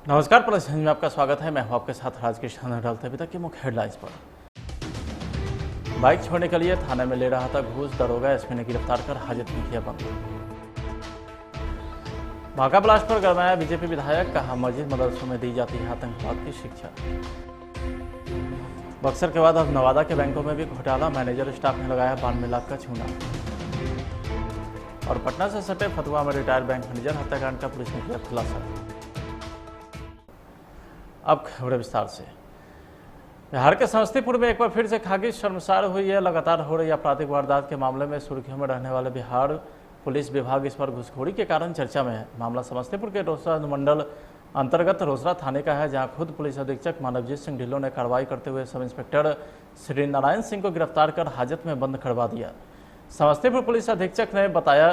नमस्कार, प्लस में आपका स्वागत है। मैं हूं आपके साथ राजकिशन डालते अभी तक की मुख्य हेडलाइंस पर। बाइक छोड़ने के लिए थाने में ले रहा था घूस, दरोगा एसपी ने गिरफ्तार कर हाजत में किया बंद। भाका ब्लास्ट पर गरमाया बीजेपी विधायक, कहा मस्जिद मदरसों में दी जाती है आतंकवाद की शिक्षा। बक्सर के बाद अब नवादा के बैंकों में भी घोटाला, मैनेजर स्टाफ ने लगाया 92 लाख का छूना। और पटना से सटे फतुहा में रिटायर्ड बैंक मैनेजर हत्याकांड का पुलिस ने किया खुलासा। अब खबरें विस्तार से। बिहार के समस्तीपुर में एक बार फिर से खाकी शर्मसार हुई है। लगातार हो रही आपराधिक वारदात के मामले में सुर्खियों में रहने वाले बिहार पुलिस विभाग इस पर घुसखोरी के कारण चर्चा में है। मामला समस्तीपुर के रोसड़ा अनुमंडल अंतर्गत रोसड़ा थाने का है, जहां खुद पुलिस अधीक्षक मानवजीत सिंह ढिल्लों ने कार्रवाई करते हुए सब इंस्पेक्टर श्री नारायण सिंह को गिरफ्तार कर हाजत में बंद करवा दिया। समस्तीपुर पुलिस अधीक्षक ने बताया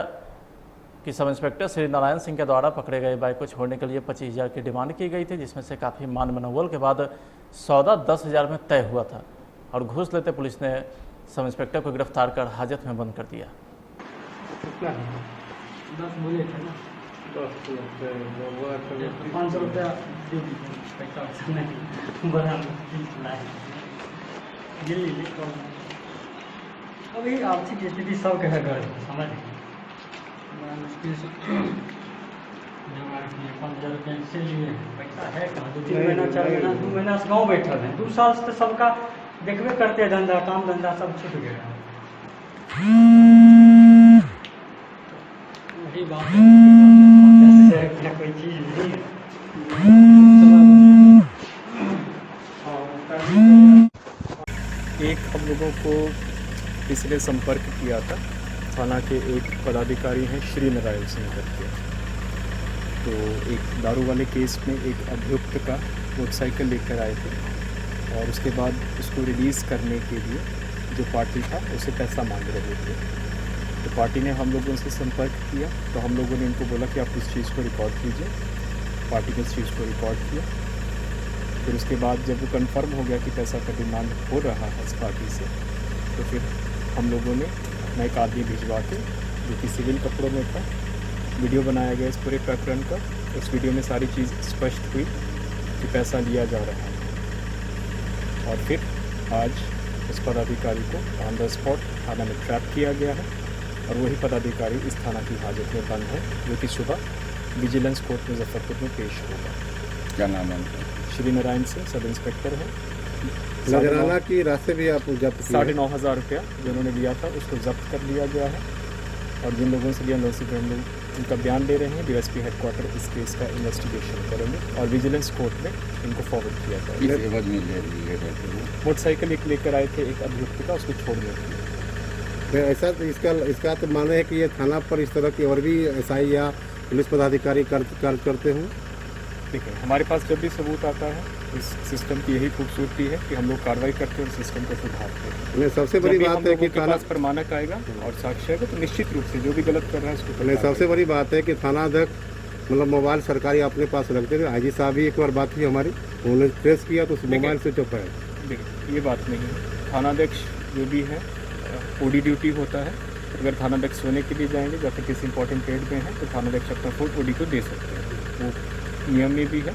कि सब इंस्पेक्टर श्री नारायण सिंह के द्वारा पकड़े गए बाइक को छोड़ने के लिए 25,000 की डिमांड की गई थी, जिसमें से काफ़ी मान मनोबल के बाद सौदा 10,000 में तय हुआ था और घूस लेते पुलिस ने सब इंस्पेक्टर को गिरफ्तार कर हाजत में बंद कर दिया। अभी आर्थिक स्थिति सबके है घर समझ मुश्किल से कैसे लिए पैसा है कहाँ। 2-3 महीना 4 महीना 2 महीना से गाँव बैठल है। 2 साल से सबका देखबे करते धंधा काम धंधा सब छूट गया है। वही बात है कोई चीज़ नहीं। एक हम लोगों को इसलिए संपर्क किया था, थाना के एक पदाधिकारी हैं श्री नारायण सिंह करके। तो एक दारू वाले केस में एक अभियुक्त का मोटरसाइकिल लेकर आए थे और उसके बाद उसको रिलीज़ करने के लिए जो पार्टी था उसे पैसा मांग रहे थे। तो पार्टी ने हम लोगों से संपर्क किया, तो हम लोगों ने इनको बोला कि आप इस चीज़ को रिकॉर्ड कीजिए। पार्टी ने इस चीज़ को रिकॉर्ड किया। फिर उसके बाद जब वो कंफर्म हो गया कि पैसा का डिमांड हो रहा है इस पार्टी से, तो फिर हम लोगों ने अपना एक आदमी भिजवा के, जो कि सिविल कपड़ों में था, वीडियो बनाया गया इस पूरे प्रकरण का। उस वीडियो में सारी चीज़ स्पष्ट हुई कि पैसा लिया जा रहा है। और फिर आज उस पदाधिकारी को ऑन द स्पॉट थाना में ट्रैप किया गया है और वही पदाधिकारी इस थाना की हाजत में बंद है, जो कि सुबह विजिलेंस कोर्ट मुजफ्फरपुर में पेश होगा। क्या नाम है? श्री नारायण सिंह सब इंस्पेक्टर है। नजराना की रास्ते भी आप जब्त 9,500 रुपया जो उन्होंने लिया था उसको जब्त कर लिया गया है। और जिन लोगों से लिया हम लोग उनका बयान दे रहे हैं। डीएसपी हेडक्वार्टर इस केस का इन्वेस्टिगेशन करेंगे और विजिलेंस कोर्ट में इनको फॉरवर्ड किया जाएगा। मोटरसाइकिल एक लेकर आए थे एक अभियुक्त का, उसको छोड़ने के लिए। ऐसा तो इसका तो मानना है कि ये थाना पर इस तरह की और भी एसआई या पुलिस पदाधिकारी कार्य करते हों। देखिए, हमारे पास जब भी सबूत आता है, इस सिस्टम की यही खूबसूरती है कि हम लोग कार्रवाई करते हैं और सिस्टम को सुधारते हैं। सबसे बड़ी बात है कि थाना पर मानक आएगा और साक्ष्य आएगा, तो निश्चित रूप से जो भी गलत कर रहा है उसको। सबसे बड़ी बात है कि थाना अध्यक्ष मतलब मोबाइल सरकारी अपने पास रखते थे। आईजी साहब भी एक बार बात की हमारी, उन्होंने ट्रेस किया तो मोबाइल से चुप है। देखिए, ये बात नहीं है। थाना अध्यक्ष जो भी है ओडी ड्यूटी होता है। अगर थाना अध्यक्ष सोने के लिए जाएंगे या फिर किसी इंपॉर्टेंट पेड में है तो थाना अध्यक्ष अपना फोन ओडी को दे सकते हैं। वो नियम में भी है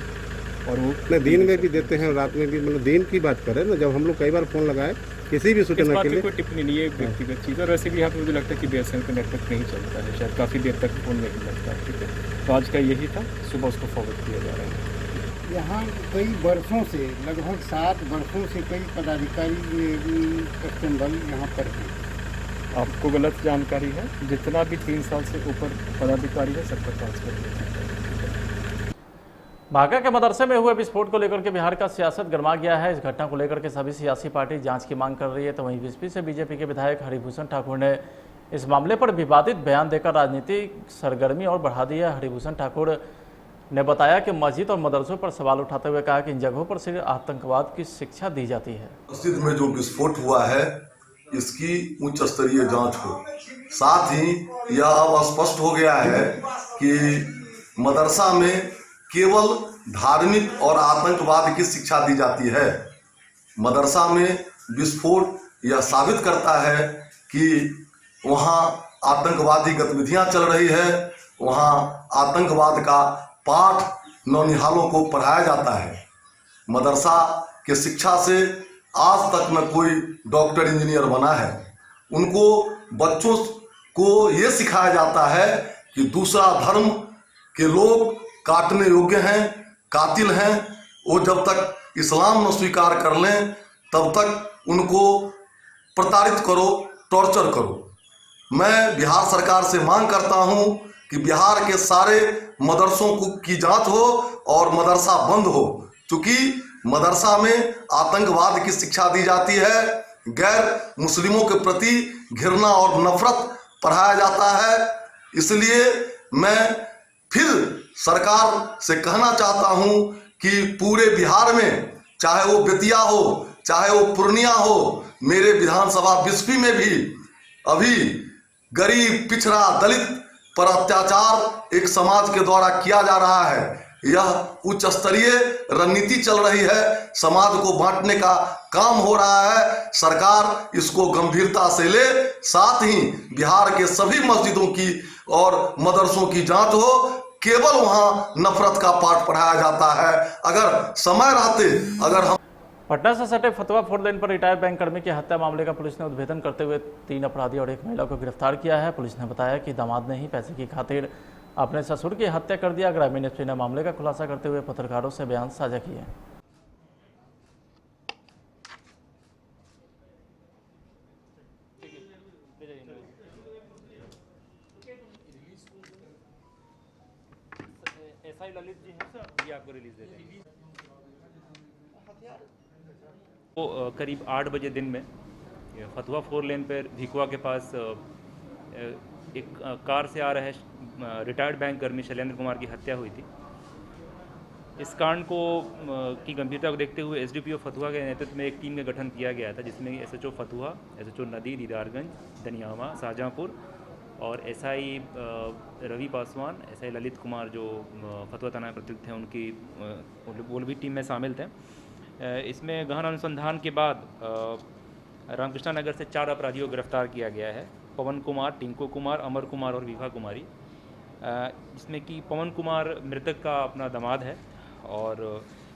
और वो दिन में भी देते हैं और रात में भी। मतलब दिन की बात करें ना, जब हम लोग कई बार फ़ोन लगाए किसी भी सूचना के लिए। कोई टिप्पणी नहीं है, एक व्यक्तिगत चीज़। और वैसे भी यहाँ पे मुझे लगता है कि बीएसएनएल का नेटवर्क नहीं चलता है, शायद काफ़ी देर तक फ़ोन नहीं लगता है। ठीक है, तो आज का यही था, सुबह उसको फॉरवर्ड किया जा रहा है। यहाँ कई वर्षों से, लगभग 7 वर्षों से कई पदाधिकारी कस्टम बल यहाँ पर हैं। आपको गलत जानकारी है। जितना भी 3 साल से ऊपर पदाधिकारी है सबका ट्रांसफर किया। बांका के मदरसे में हुए विस्फोट को लेकर के बिहार का सियासत गर्मा गया है। इस घटना को लेकर के सभी सियासी पार्टी जांच की मांग कर रही है। तो वहीं बीजेपी से बीजेपी के विधायक हरिभूषण ठाकुर ने इस मामले पर विवादित बयान देकर राजनीतिक सरगर्मी और बढ़ा दी है। हरिभूषण ठाकुर ने बताया कि मस्जिद और मदरसों पर सवाल उठाते हुए कहा कि इन जगहों पर सिर्फ आतंकवाद की शिक्षा दी जाती है। मस्जिद में जो विस्फोट हुआ है इसकी उच्च स्तरीय जांच हो। साथ ही यह अब स्पष्ट हो गया है कि मदरसा में केवल धार्मिक और आतंकवाद की शिक्षा दी जाती है। मदरसा में विस्फोट यह साबित करता है कि वहाँ आतंकवादी गतिविधियां चल रही है, वहाँ आतंकवाद का पाठ नौनिहालों को पढ़ाया जाता है। मदरसा के शिक्षा से आज तक न कोई डॉक्टर इंजीनियर बना है। उनको बच्चों को ये सिखाया जाता है कि दूसरा धर्म के लोग काटने योग्य हैं, कातिल हैं। वो जब तक इस्लाम न स्वीकार कर लें तब तक उनको प्रताड़ित करो, टॉर्चर करो। मैं बिहार सरकार से मांग करता हूं कि बिहार के सारे मदरसों की जांच हो और मदरसा बंद हो, क्योंकि मदरसा में आतंकवाद की शिक्षा दी जाती है, गैर मुस्लिमों के प्रति घृणा और नफरत पढ़ाया जाता है। इसलिए मैं फिर सरकार से कहना चाहता हूं कि पूरे बिहार में, चाहे वो बेतिया हो, चाहे वो पूर्णिया हो, मेरे विधानसभा बिस्फी में भी अभी गरीब, पिछड़ा, दलित पर अत्याचार एक समाज के द्वारा किया जा रहा है। यह उच्च स्तरीय रणनीति चल रही है, समाज को बांटने का काम हो रहा है। सरकार इसको गंभीरता से ले, साथ ही बिहार के सभी मस्जिदों की और मदरसों की जांच हो। केवल वहां नफरत का पाठ पढ़ाया जाता है। अगर समय रहते, अगर हम पटना से सटे फतवा 4 लेन पर रिटायर्ड बैंक कर्मी की हत्या मामले का पुलिस ने उद्भेदन करते हुए 3 अपराधी और 1 महिला को गिरफ्तार किया है। पुलिस ने बताया कि दामाद ने ही पैसे की खातिर अपने ससुर की हत्या कर दिया। ग्रामीण एसपी ने मामले का खुलासा करते हुए पत्रकारों से बयान साझा किए। ललित जी हैं, ये आपको रिलीज दे देंगे। वो करीब 8 बजे दिन में फतवा 4 लेन पर भिकुआ के पास एक कार से आ रहे रिटायर्ड बैंक कर्मी शैलेंद्र कुमार की हत्या हुई थी। इस कांड को की गंभीरता को देखते हुए एसडीपीओ फतुहा के नेतृत्व में एक टीम का गठन किया गया था, जिसमें एसएचओ फतुहा, एसएचओ नदी, दीदारगंज, दनियावा, शाहजहाँपुर और एसआई रवि पासवान, एसआई ललित कुमार जो फतुहा थाना प्रतिनिधि थे, उनकी वो भी टीम में शामिल थे। इसमें गहन अनुसंधान के बाद रामकृष्णा नगर से 4 अपराधियों को गिरफ्तार किया गया है। पवन कुमार, टिंकू कुमार, अमर कुमार और विभा कुमारी। जिसमें कि पवन कुमार मृतक का अपना दामाद है और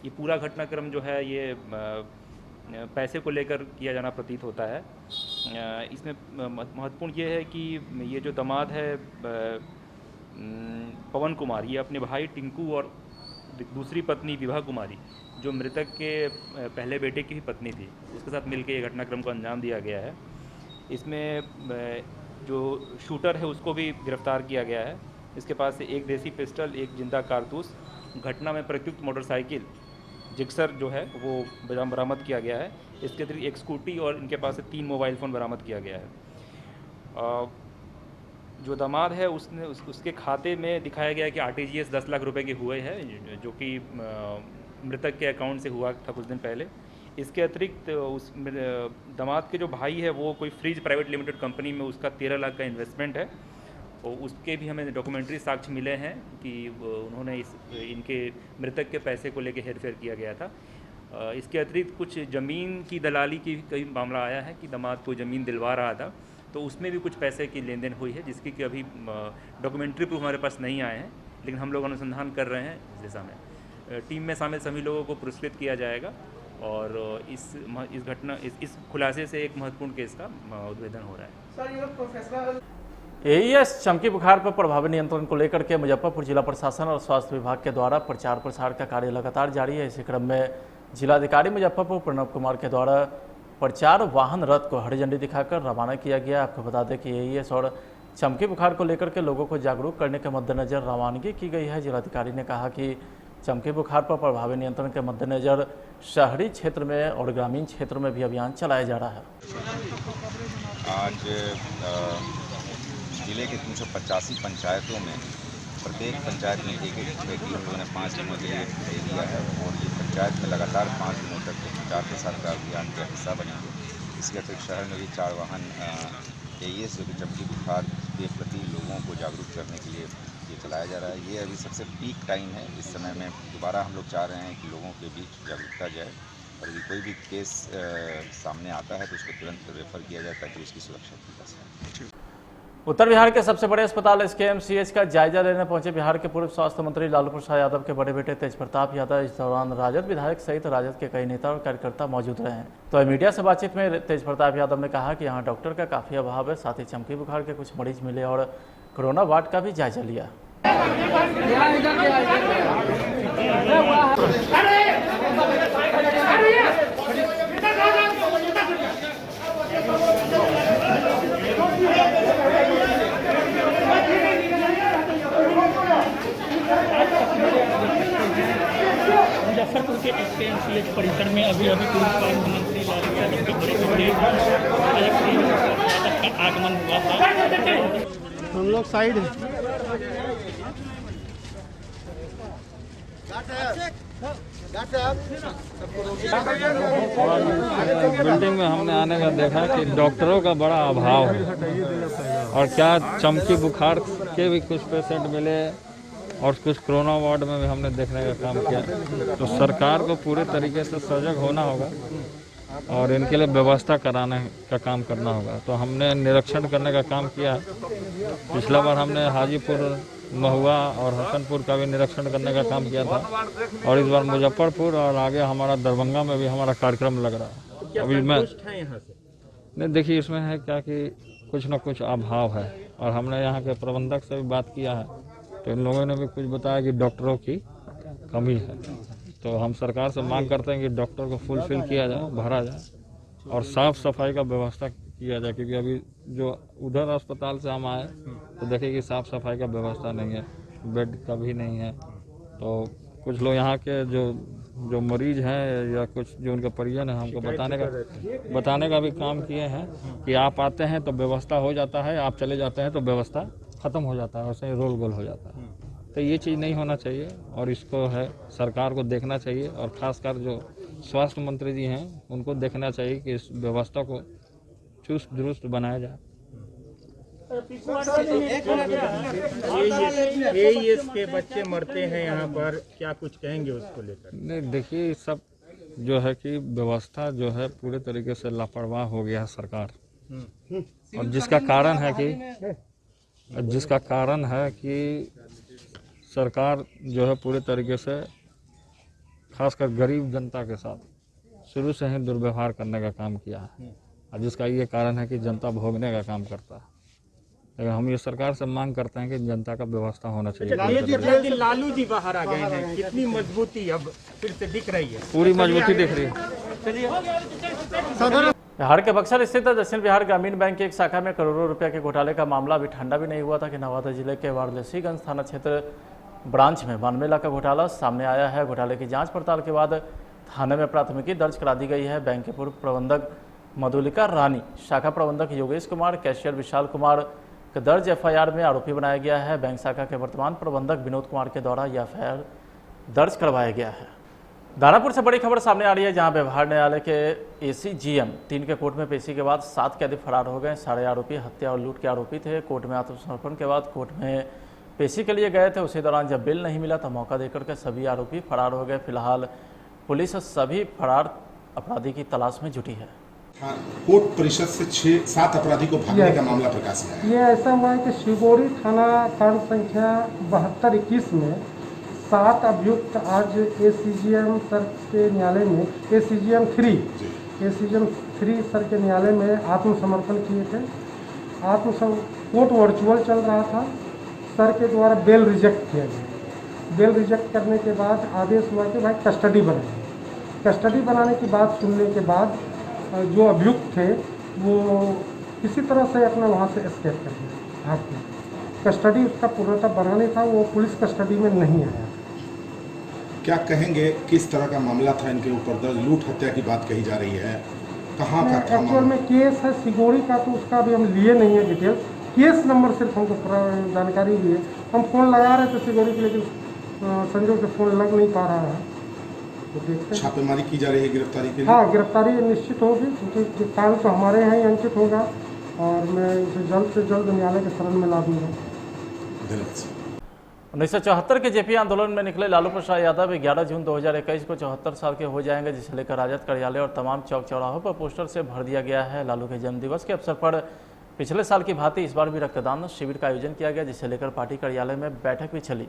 ये पूरा घटनाक्रम जो है ये पैसे को लेकर किया जाना प्रतीत होता है। इसमें महत्वपूर्ण ये है कि ये जो दामाद है पवन कुमार, ये अपने भाई टिंकू और दूसरी पत्नी विभा कुमारी जो मृतक के पहले बेटे की ही पत्नी थी, उसके साथ मिलकर ये घटनाक्रम को अंजाम दिया गया है। इसमें जो शूटर है उसको भी गिरफ्तार किया गया है। इसके पास से 1 देसी पिस्टल, 1 जिंदा कारतूस, घटना में प्रयुक्त मोटरसाइकिल जिक्सर जो है वो बरामद किया गया है। इसके अतिरिक्त 1 स्कूटी और इनके पास से 3 मोबाइल फ़ोन बरामद किया गया है। जो दामाद है उसके खाते में दिखाया गया है कि आरटीजीएस 10 लाख रुपए के हुए हैं, जो कि मृतक के अकाउंट से हुआ था कुछ दिन पहले। इसके अतिरिक्त उस दामाद के जो भाई है वो कोई फ्रिज प्राइवेट लिमिटेड कंपनी में उसका 13 लाख का इन्वेस्टमेंट है और उसके भी हमें डॉक्यूमेंट्री साक्ष्य मिले हैं कि उन्होंने इनके मृतक के पैसे को लेकर हेरफेर किया गया था। इसके अतिरिक्त कुछ ज़मीन की दलाली की कई मामला आया है कि दामाद को ज़मीन दिलवा रहा था, तो उसमें भी कुछ पैसे की लेन देन हुई है, जिसकी कि अभी डॉक्यूमेंट्री प्रूफ हमारे पास नहीं आए हैं, लेकिन हम लोग अनुसंधान कर रहे हैं इस दिशा में। टीम में शामिल सभी लोगों को पुरस्कृत किया जाएगा और इस खुलासे से एक महत्वपूर्ण केस का उद्भेदन हो रहा है। सर, ये प्रोफेशनल एईएस चमकी बुखार पर प्रभावी नियंत्रण को लेकर के मुजफ्फरपुर जिला प्रशासन और स्वास्थ्य विभाग के द्वारा प्रचार प्रसार का कार्य लगातार जारी है। इसी क्रम में जिलाधिकारी मुजफ्फरपुर प्रणव कुमार के द्वारा प्रचार वाहन रथ को हरी झंडी दिखाकर रवाना किया गया। आपको बता दें कि एईएस और चमकी बुखार को लेकर के लोगों को जागरूक करने के मद्देनजर रवानगी की गई है। जिलाधिकारी ने कहा कि चमकी बुखार पर प्रभावी नियंत्रण के मद्देनजर शहरी क्षेत्र में और ग्रामीण क्षेत्र में भी अभियान चलाया जा रहा है। आज जिले के 385 पंचायतों में प्रत्येक पंचायत में एक व्यक्ति हम लोगों ने 5 दिनों के लिए दे दिया है और ये पंचायत में लगातार 5 दिनों तक प्रचार प्रसार का अभियान का हिस्सा बनेंगे। इसके अतिरिक्त शहर में भी 4 वाहन एईएस जो कि चमकी बुखार के प्रति लोगों को जागरूक करने के लिए ये चलाया जा रहा है। ये अभी सबसे पीक टाइम है। इस समय में दोबारा हम लोग चाह रहे हैं कि लोगों के बीच जागरूकता जाए और यदि कोई भी केस सामने आता है तो उसको तुरंत रेफर किया जाए ताकि उसकी सुरक्षा की जा सके। उत्तर बिहार के सबसे बड़े अस्पताल SKMCH का जायजा लेने पहुंचे बिहार के पूर्व स्वास्थ्य मंत्री लालू प्रसाद यादव के बड़े बेटे तेज प्रताप यादव। इस दौरान राजद विधायक सहित राजद के कई नेता और कार्यकर्ता मौजूद रहे हैं। तो मीडिया से बातचीत में तेज प्रताप यादव ने कहा कि यहां डॉक्टर का काफी अभाव है, साथ ही चमकी बुखार के कुछ मरीज मिले और कोरोना वार्ड का भी जायजा लिया। मुजफ्फरपुर के SKMCH परिसर में अभी पूर्व स्वास्थ्य मंत्री लालू यादव के बड़े बेटे का आगमन हुआ था। हम लोग साइड बिल्डिंग में हमने आने का देखा कि डॉक्टरों का बड़ा अभाव है और क्या चमकी बुखार के भी कुछ पेशेंट मिले और कुछ कोरोना वार्ड में भी हमने देखने का काम किया। तो सरकार को पूरे तरीके से सजग होना होगा और इनके लिए व्यवस्था कराने का काम करना होगा। तो हमने निरीक्षण करने का काम किया। पिछला बार हमने हाजीपुर, महुआ और हसनपुर का भी निरीक्षण करने का काम किया था और इस बार मुजफ्फरपुर और आगे हमारा दरभंगा में भी हमारा कार्यक्रम लग रहा है। अभी मैं नहीं, देखिए इसमें है क्या कि कुछ न कुछ अभाव है और हमने यहाँ के प्रबंधक से भी बात किया है तो इन लोगों ने भी कुछ बताया कि डॉक्टरों की कमी है। तो हम सरकार से मांग करते हैं कि डॉक्टर को फुलफिल किया जाए, भरा जाए और साफ सफाई का व्यवस्था किया जाए, क्योंकि अभी जो उधर अस्पताल से हम आए तो देखे कि साफ सफाई का व्यवस्था नहीं है, बेड का भी नहीं है। तो कुछ लोग यहाँ के जो मरीज हैं या कुछ जो उनके परिजन हैं हमको बताने का भी काम किए हैं कि आप आते हैं तो व्यवस्था हो जाता है, आप चले जाते हैं तो व्यवस्था ख़त्म हो जाता है, वैसे रोल गोल हो जाता है। तो ये चीज़ नहीं होना चाहिए और इसको है सरकार को देखना चाहिए और ख़ासकर जो स्वास्थ्य मंत्री जी हैं उनको देखना चाहिए कि इस व्यवस्था को चुस्त दुरुस्त बनाया जाए। AES के बच्चे मरते हैं यहाँ पर, क्या कुछ कहेंगे उसको लेकर? नहीं, देखिए सब जो है कि व्यवस्था जो है पूरे तरीके से लापरवाह हो गया है सरकार, और जिसका कारण है कि सरकार जो है पूरे तरीके से खासकर गरीब जनता के साथ शुरू से ही दुर्व्यवहार करने का काम किया है और जिसका ये कारण है कि जनता भोगने का काम करता है। लेकिन हम ये सरकार से मांग करते हैं कि जनता का व्यवस्था होना चाहिए। लालू जी बाहर आ गए हैं, कितनी मजबूती अब फिर से दिख रही है? पूरी मजबूती दिख रही है। बिहार के बक्सर स्थित दक्षिण बिहार ग्रामीण बैंक की एक शाखा में करोड़ों रुपए के घोटाले का मामला अभी ठंडा भी नहीं हुआ था कि नवादा जिले के वारदसीगंज थाना क्षेत्र ब्रांच में 92 लाख का घोटाला सामने आया है। घोटाले की जांच पड़ताल के बाद थाने में प्राथमिकी दर्ज करा दी गई है। बैंक के पूर्व प्रबंधक मधुलिका रानी, शाखा प्रबंधक योगेश कुमार, कैशियर विशाल कुमार के दर्ज FIR में आरोपी बनाया गया है। बैंक शाखा के वर्तमान प्रबंधक विनोद कुमार के द्वारा यह FIR दर्ज करवाया गया है। दानापुर से बड़ी खबर सामने आ रही है, जहां व्यवहार न्यायालय के ACGM 3 के कोर्ट में पेशी के बाद 7 कैदी फरार हो गए। सारे आरोपी हत्या और लूट के आरोपी थे। कोर्ट में आत्मसमर्पण के बाद कोर्ट में पेशी के लिए गए थे। उसी दौरान जब बेल नहीं मिला तो मौका देकर के सभी आरोपी फरार हो गए। फिलहाल पुलिस सभी फरार अपराधी की तलाश में जुटी है। कोर्ट परिषद से 6-7 अपराधी को भागने का मामला प्रकाशित है। ये ऐसा हुआ है कि शिवोरी थाना कांड संख्या 7221 में 7 अभियुक्त आज ACGM सर के न्यायालय में ACGM 3 सर के न्यायालय में आत्मसमर्पण किए थे। कोर्ट वर्चुअल चल रहा था। सर के द्वारा बेल रिजेक्ट किया गया। बेल रिजेक्ट करने के बाद आदेश हुआ कि भाई कस्टडी बनाए। कस्टडी बनाने की बात सुनने के बाद जो अभियुक्त थे वो किसी तरह से अपना वहाँ से एस्केप कर गए, भाग गए। कस्टडी उसका पूर्णतः बना नहीं था, वो पुलिस कस्टडी में नहीं आया। क्या कहेंगे, किस तरह का मामला था इनके ऊपर? लूट हत्या की बात कही जा रही है, कहाँ का था? एक्चुअल में केस है सिगोड़ी का, तो उसका अभी हम लिए नहीं है डिटेल। केस नंबर सिर्फ हमको जानकारी दी है। हम फ़ोन लगा रहे थे सिगोड़ी की, लेकिन संजोग से फ़ोन लग नहीं पा रहा है। तो देखते हैं। छापेमारी की जा रही है गिरफ्तारी के लिए? हाँ, गिरफ्तारी निश्चित होगी, क्योंकि काल तो हमारे यहाँ ही अंकित होगा और मैं इसे जल्द से जल्द न्यायालय के शरण में ला दूँगा। 1974 के जेपी आंदोलन में निकले लालू प्रसाद यादव 11 जून 2021 को 74 साल के हो जाएंगे, जिसे लेकर राजद कार्यालय और तमाम चौक चौराहों पर पोस्टर से भर दिया गया है। लालू के जन्मदिवस के अवसर पर पिछले साल की भांति इस बार भी रक्तदान शिविर का आयोजन किया गया, जिसे लेकर पार्टी कार्यालय में बैठक भी चली।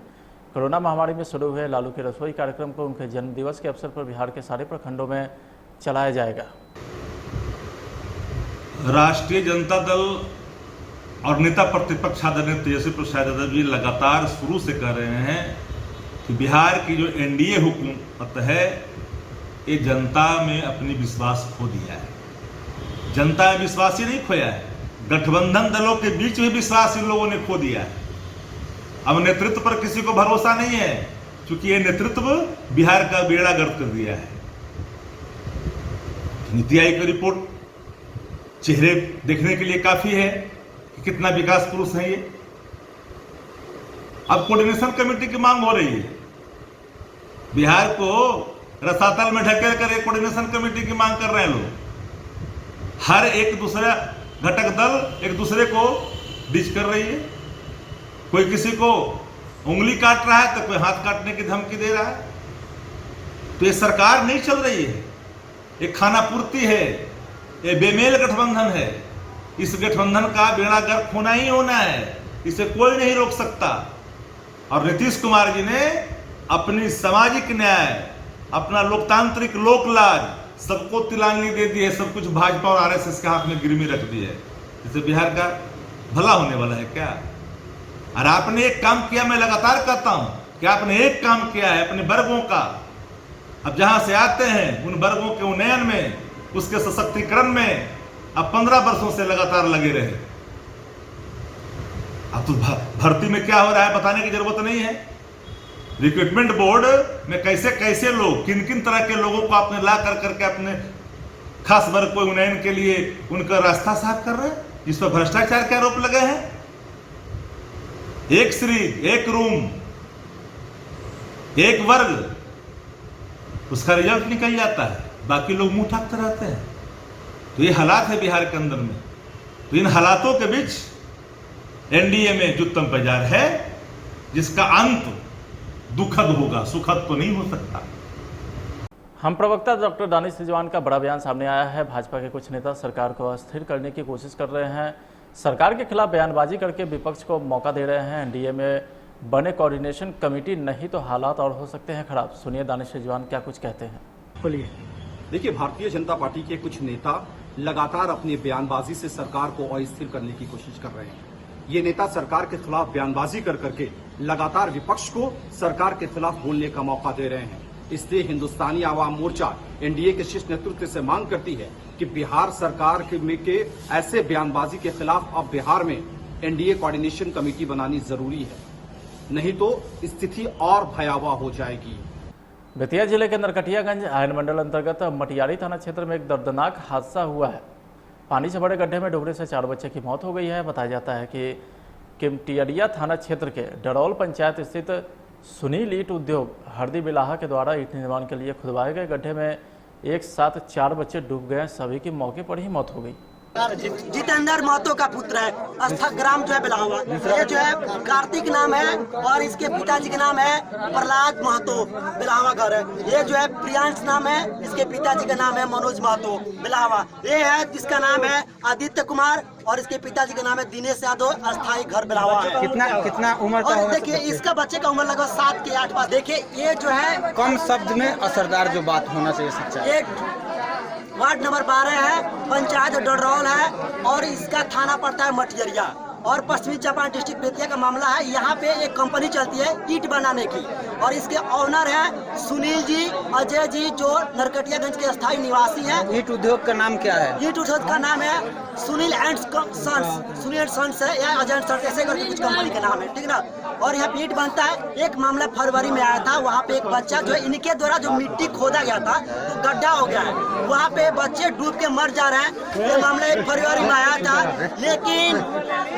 कोरोना महामारी में शुरू हुए लालू के रसोई कार्यक्रम को उनके जन्मदिवस के अवसर पर बिहार के सारे प्रखंडों में चलाया जाएगा। राष्ट्रीय जनता दल और नेता प्रतिपक्ष आदरणीय तेजस्वी प्रसाद यादव जी लगातार शुरू से कह रहे हैं कि बिहार की जो एनडीए हुकूमत है ये जनता में अपनी विश्वास खो दिया है। जनता में विश्वास ही नहीं खोया है, गठबंधन दलों के बीच में विश्वास इन लोगों ने खो दिया है। अब नेतृत्व पर किसी को भरोसा नहीं है, क्योंकि ये नेतृत्व बिहार का बेड़ा गर्क कर दिया है। नीति आयोग की रिपोर्ट चेहरे देखने के लिए काफी है कि कितना विकास पुरुष है ये। अब कोऑर्डिनेशन कमेटी की मांग हो रही है, बिहार को रसातल में ढकेल कर एक कोऑर्डिनेशन कमेटी की मांग कर रहे हैं लोग। हर एक दूसरा घटक दल एक दूसरे को डिच कर रही है, कोई किसी को उंगली काट रहा है तो कोई हाथ काटने की धमकी दे रहा है। तो ये सरकार नहीं चल रही है, ये खाना पूर्ति है, ये बेमेल गठबंधन है। इस गठबंधन का बेड़ा गर्क होना ही होना है, इसे कोई नहीं रोक सकता। और नीतीश कुमार जी ने अपनी सामाजिक न्याय, अपना लोकतांत्रिक लोकलाज सबको तिलांजलि दे दी है, सब कुछ भाजपा और आरएसएस के हाथ में गिरवी रख दी है। इससे बिहार का भला होने वाला है क्या? और आपने एक काम किया, मैं लगातार कहता हूं कि आपने एक काम किया है अपने वर्गों का। अब जहां से आते हैं उन वर्गों के उन्नयन में, उसके सशक्तिकरण में अब 15 वर्षों से लगातार लगे रहे। अब तो भर्ती में क्या हो रहा है बताने की जरूरत नहीं है। रिक्रूटमेंट बोर्ड में कैसे कैसे लोग, किन किन तरह के लोगों को आपने ला कर करके अपने खास वर्ग को उन्नयन के लिए उनका रास्ता साफ कर रहे हैं, जिस पर भ्रष्टाचार के आरोप लगे हैं। एक सीरीज, एक रूम, एक वर्ग, उसका रिजल्ट निकल जाता है, बाकी लोग मुंह ठाकते रहते हैं। तो ये हालात है बिहार के अंदर में। तो इन हालातों के बीच एनडीए में जुत्तम बाजार है, जिसका अंत दुखद होगा, सुखद तो नहीं हो सकता। हम प्रवक्ता डॉक्टर दानिश रिजवान का बड़ा बयान सामने आया है। भाजपा के कुछ नेता सरकार को अस्थिर करने की कोशिश कर रहे हैं, सरकार के खिलाफ बयानबाजी करके विपक्ष को मौका दे रहे हैं। एनडीए में बने कोऑर्डिनेशन कमेटी, नहीं तो हालात और हो सकते हैं खराब। सुनिए दानिश रिजवान क्या कुछ कहते हैं। बोलिए। देखिए, भारतीय जनता पार्टी के कुछ नेता लगातार अपनी बयानबाजी से सरकार को अस्थिर करने की कोशिश कर रहे हैं। ये नेता सरकार के खिलाफ बयानबाजी कर करके लगातार विपक्ष को सरकार के खिलाफ बोलने का मौका दे रहे हैं। इसलिए हिंदुस्तानी आवाम मोर्चा एनडीए के शीर्ष नेतृत्व से मांग करती है कि बिहार सरकार के ऐसे बयानबाजी के खिलाफ अब बिहार में एनडीए कोऑर्डिनेशन कमेटी बनानी जरूरी है, नहीं तो स्थिति और भयावह हो जाएगी। बेतिया जिले के नरकटियागंज आयन मंडल अंतर्गत मटियारी थाना क्षेत्र में एक दर्दनाक हादसा हुआ है। पानी से भरे गड्ढे में डूबने से 4 बच्चे की मौत हो गई है। बताया जाता है कि किमटियरिया थाना क्षेत्र के डरौल पंचायत स्थित सुनील ईट उद्योग हरदी बिलाहा के द्वारा ईट निर्माण के लिए खुदवाए गए गड्ढे में एक साथ 4 बच्चे डूब गए। सभी की मौके पर ही मौत हो गई। जितेंद्र महतो का पुत्र है, ग्राम जो है बिलावा, ये जो है कार्तिक नाम है और इसके पिताजी का नाम है प्रहलाद महतो, बिलावा घर है। ये जो है प्रियांश नाम है, इसके पिताजी का नाम है मनोज महतो, बिलावा। ये है जिसका नाम है आदित्य कुमार और इसके पिताजी का नाम है दिनेश यादव, अस्थायी घर बिलावा है। कितना उम्र का होगा? देखिए, इसका बच्चे का उम्र लगभग 7 के 8 बार। देखिए, ये जो है कम शब्द में असरदार जो बात होना चाहिए सच्चाई। एक वार्ड नंबर 12 है, पंचायत डडरौल है और इसका थाना पड़ता है मटियरिया और पश्चिमी चंपारण डिस्ट्रिक्ट बेतिया का मामला है। यहाँ पे एक कंपनी चलती है ईट बनाने की और इसके ऑनर है सुनील जी, अजय जी, जो नरकटियागंज के स्थायी निवासी हैं। ईट उद्योग का नाम क्या है? ईट उद्योग का नाम है Sunil and sons, Sunil and sons है या अजय एंड सन्स, ऐसे करके कुछ कंपनी का नाम है, ठीक ना। और यहाँ पे ईट बनता है। एक मामला फरवरी में आया था, वहाँ पे एक बच्चा जो इनके द्वारा जो मिट्टी खोदा गया था तो गड्ढा हो गया है, वहाँ पे बच्चे डूब के मर जा रहे हैं। ये मामला 1 फरवरी में आया था, लेकिन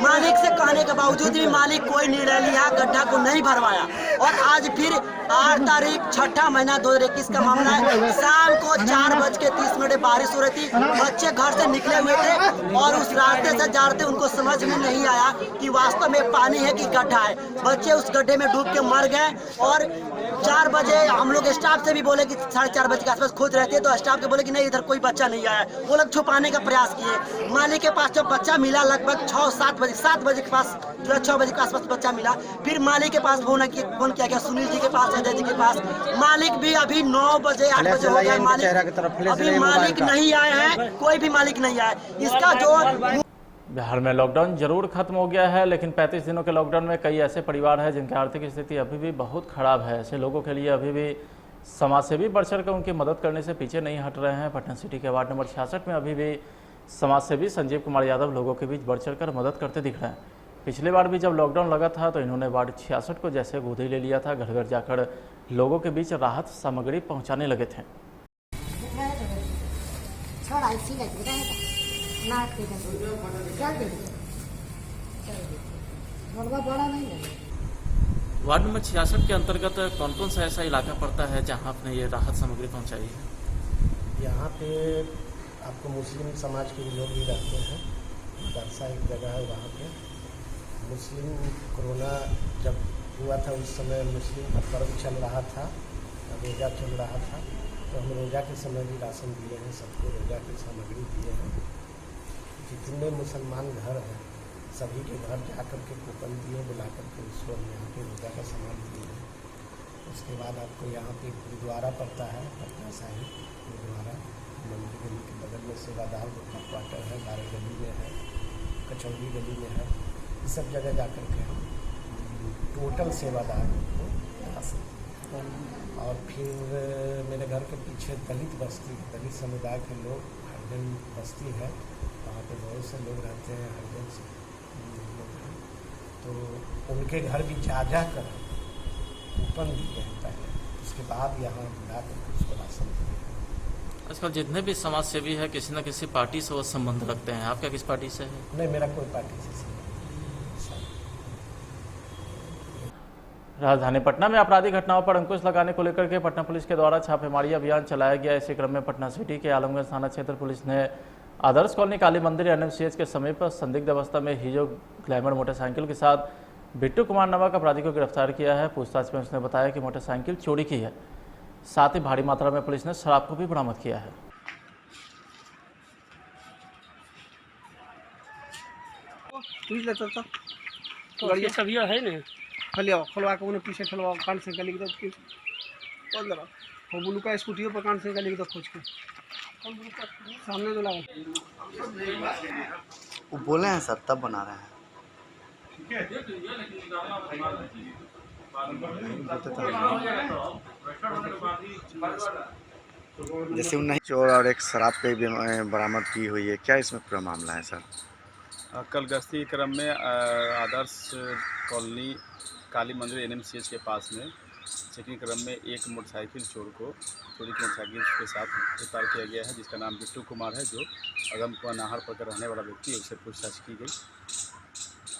मालिक से पाने के बावजूद भी मालिक कोई निर्णय लिया, गड्ढा को नहीं भरवाया। और आज फिर 8 तारीख 6 महीना 2021 का मामला है। शाम को 4:30 बारिश हो रही थी, बच्चे घर से निकले हुए थे और उस रास्ते से जा रहे थे। उनको समझ में नहीं आया कि वास्तव में पानी है कि गड्ढा है। बच्चे उस गड्ढे में डूब के मर गए। और 4 बजे हम लोग स्टाफ से भी बोले कि 4:30 बजे के आसपास खोज रहे थे, तो स्टाफ के बोले कि नहीं इधर कोई बच्चा नहीं आया। वो लोग छुपाने का प्रयास किए। मालिक के पास जब बच्चा मिला लगभग 7 बजे के पास, जो है 6 बजे के आसपास बच्चा मिला। फिर मालिक के पास फोन किया गया, सुनील जी के पास, अजय जी के पास। मालिक भी अभी 9 बजे 8 बजे हो गया, मालिक अभी मालिक नहीं आए हैं, कोई भी मालिक नहीं आया। इसका जो बिहार में लॉकडाउन जरूर खत्म हो गया है, लेकिन 35 दिनों के लॉकडाउन में कई ऐसे परिवार हैं जिनकी आर्थिक स्थिति अभी भी बहुत खराब है। ऐसे लोगों के लिए अभी भी समाजसेवी बढ़ चढ़ कर उनकी मदद करने से पीछे नहीं हट रहे हैं। पटना सिटी के वार्ड नंबर 66 में अभी भी समाजसेवी संजीव कुमार यादव लोगों के बीच बढ़ चढ़ कर मदद करते दिख रहे हैं। पिछली बार भी जब लॉकडाउन लगा था तो इन्होंने वार्ड 66 को जैसे गोद ले लिया था। घर घर जाकर लोगों के बीच राहत सामग्री पहुँचाने लगे थे। वार्ड नंबर 66 के अंतर्गत कौन कौन सा ऐसा इलाका पड़ता है जहां आपने ये राहत सामग्री पहुंचाई है? यहाँ पे आपको मुस्लिम समाज के लोग भी रहते हैं। मदरसा एक जगह है, वहाँ पे मुस्लिम कोरोना जब हुआ था उस समय मुस्लिम का पर्व चल रहा था, रोज़ा चल रहा था, तो हम रोज़ा के समय भी राशन दिए हैं, सबको रोज़ा की सामग्री दिए हैं। जितने मुसलमान घर हैं सभी के घर जा कर के कूपन दिए, बुला कर के उसको हम यहाँ पे रोज़ा का सामान दिए हैं। उसके बाद आपको यहाँ पे गुरुद्वारा पड़ता है, पटना साहिब गुरुद्वारा, मंदिर गली के बगल में सेवादार का क्वार्टर है, 12 गली में है, कचौड़ी गली में है। इस सब जगह जा कर के हम टोटल सेवादार को ला सकते हैं। और फिर मेरे घर के पीछे दलित बस्ती, दलित समुदाय के लोग, हरिजन बस्ती है, वहाँ पे बहुत से लोग रहते हैं, हरिजन से लोग हैं, तो उनके घर भी जा कर कूपन दिए हैं पहले, उसके बाद यहाँ बुला कर उसको राशन दिए हैं। आजकल जितने भी समाज सेवी है किसी न किसी पार्टी से वो संबंध रखते हैं। आपका किस पार्टी से है? नहीं, मेरा कोई पार्टी से संबंध। राजधानी पटना में आपराधिक घटनाओं पर अंकुश लगाने को लेकर के पटना पुलिस के द्वारा छापेमारी अभियान चलाया गया। इसी क्रम में पटना सिटी के आलमगंज थाना क्षेत्र पुलिस ने आदर्श कॉलोनी काली मंदिर एनएमसीएच के समीप संदिग्ध अवस्था में हीरो ग्लैमर मोटरसाइकिल के साथ बिट्टू कुमार नामक अपराधी को गिरफ्तार किया है। पूछताछ में उसने बताया कि मोटरसाइकिल चोरी की है। साथ ही भारी मात्रा में पुलिस ने शराब को भी बरामद किया है। सभी है ना, खलिया खुलवा के उन्हें पीछे खुलवा कान से गली तो खोल दे, वो ब्लू का स्कूटी पर कान से गली तो खोज के सामने जो लगा वो बोले हैं सर, तब बना रहे हैं। जैसे उन्हें चोर और एक शराब पे बरामद की हुई है, क्या इसमें पूरा मामला है सर? कल गश्ती क्रम में आदर्श कॉलोनी काली मंदिर एनएमसीएच के पास में चेकिंग क्रम में एक मोटरसाइकिल चोर को चोरी की मोटरसाइकिल के साथ गिरफ्तार किया गया है, जिसका नाम बिट्टू कुमार है, जो अगमकुआ नाहर पर रहने वाला व्यक्ति है। उससे पूछताछ की गई।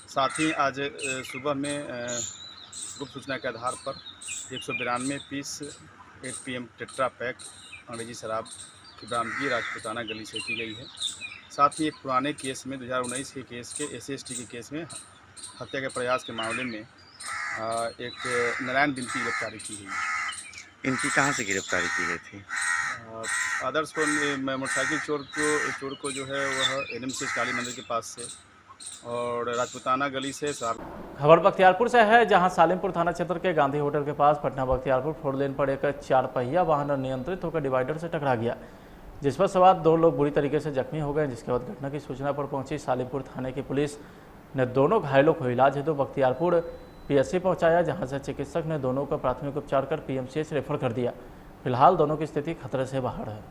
साथ ही आज सुबह में गुप्त सूचना के आधार पर 192 पीस 8 PM टेट्रा पैक अंग्रेजी शराब की बरामदगी राजपुताना गली से की गई है। साथ ही एक पुराने केस में 2019 के केस के SC/ST के केस में हत्या के प्रयास के मामले में एक नारायण बिन की गिरफ्तारी की गई। इनकी कहाँ से गिरफ्तारी की गई थी? आदर्श को मोटरसाइकिल चोर को जो है वह एनएमसीएच काली मंदिर के पास से और राजपुताना गली से। खबर बख्तियारपुर से है, जहां सालिमपुर थाना क्षेत्र के गांधी होटल के पास पटना बख्तियारपुर 4 लेन पर एक 4 पहिया वाहन अनियंत्रित होकर डिवाइडर से टकरा गया, जिस पर सवार 2 लोग बुरी तरीके से जख्मी हो गए। जिसके बाद घटना की सूचना पर पहुंची सालिमपुर थाने की पुलिस ने दोनों घायलों को इलाज हेतु बख्तियारपुर PSC पहुंचाया, जहां से चिकित्सक ने दोनों का प्राथमिक उपचार कर PMCH रेफर कर दिया। फिलहाल दोनों की स्थिति खतरे से बाहर है।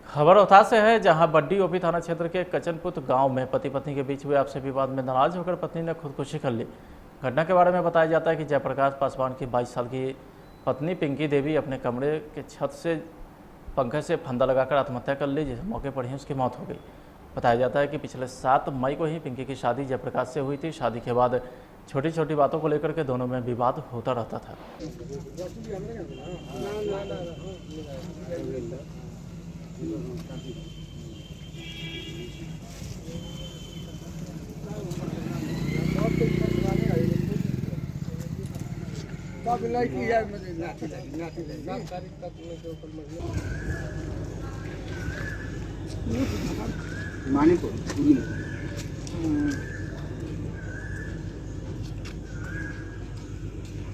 खबर रोहतास से है, जहां बड्डी ओपी थाना क्षेत्र के कचनपुत गांव में पति पत्नी के बीच हुए आपसी विवाद में नाराज होकर पत्नी ने खुदकुशी कर ली। घटना के बारे में बताया जाता है कि जयप्रकाश पासवान की 22 साल की पत्नी पिंकी देवी अपने कमरे के छत से पंखे से फंदा लगाकर आत्महत्या कर ली, जिस मौके पर ही उसकी मौत हो गई। बताया जाता है कि पिछले 7 मई को ही पिंकी की शादी जयप्रकाश से हुई थी। शादी के बाद छोटी छोटी बातों को लेकर के दोनों में विवाद होता रहता था।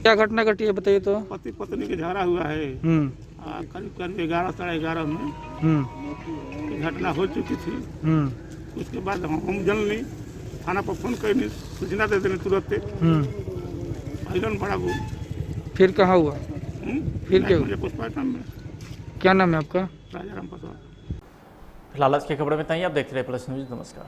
क्या घटना घटी है बताइए तो। पति पत्नी के झगड़ा हुआ है करीब करीब 11 साढ़े 11 में घटना हो चुकी थी। उसके बाद हम जन नहीं थाना पर फोन करनी सूचना दे देने तुरंत बड़ा फिर कहाँ हुआ? फिर क्या हुआ? पुष्पाटन में। क्या नाम है आपका? राजा राम पासवान। फिलहाल आज की खबरें में इतना ही। आप देखते रहे प्लस न्यूज। नमस्कार।